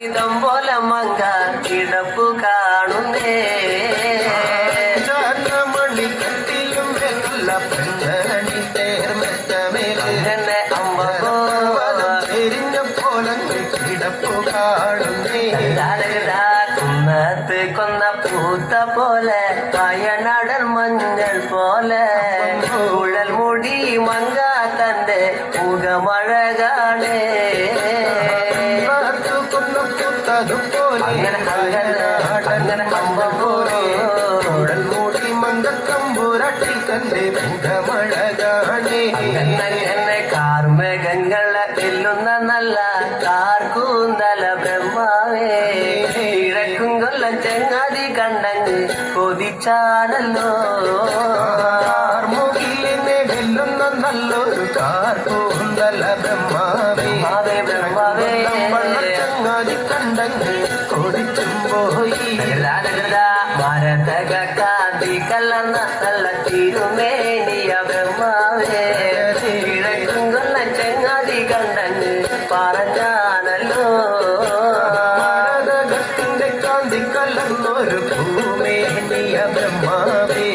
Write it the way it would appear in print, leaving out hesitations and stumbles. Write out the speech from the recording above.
ഇതം പോലെ മങ്ക കിടപ്പു കാണുന്നേ മണിക്കട്ടിലും വെള്ള പെണ്ണി തേർമെത്തമേലെന്നെ അമ്മരിഞ്ഞ പോലങ്ങൾ കിടപ്പു കാണുന്നേ കുന്നത്ത് കൊന്ന പൂത്ത പോലെ വയനാടൻ മഞ്ഞൾ പോലെ കുഴൽ മുടി മങ്ക തന്റെ മുഖമഴകാണേ അങ്ങനെ മൂടി മന്ദക്കമ്പൂരട്ടി തന്റെ മുഖമഴകാണേ എന്നെ കാർമേഘങ്ങളെ വെല്ലുന്ന നല്ല കാർക്കൂന്തല ബ്രഹ്മാവേ ഇഴക്കും കൊല്ലം ചെങ്ങാതി കണ്ടങ്ങ് കൊതിച്ചാണല്ലോ മുകിലിനെ വെല്ലുന്ന നല്ലൊരു കാർക്കൂന്തല ബ്രഹ്മാവേ ബ്രഹ്മാവേ ചങ്ങാതി കണ്ടങ്ങ് കൊതിച്ചും പോയി മരതക കാന്തി കലർന്ന നല്ല തിരുമേനിയ ബ്രഹ്മാവേ ഇഴക്കും കൊല്ലം ചെങ്ങാതി കണ്ടങ്ങ് പറഞ്ഞാണല്ലോ ഭാരതത്തിന്റെ കാന്തി കലർന്നൊരു ഭൂമേനിയ ബ്രഹ്മാവേ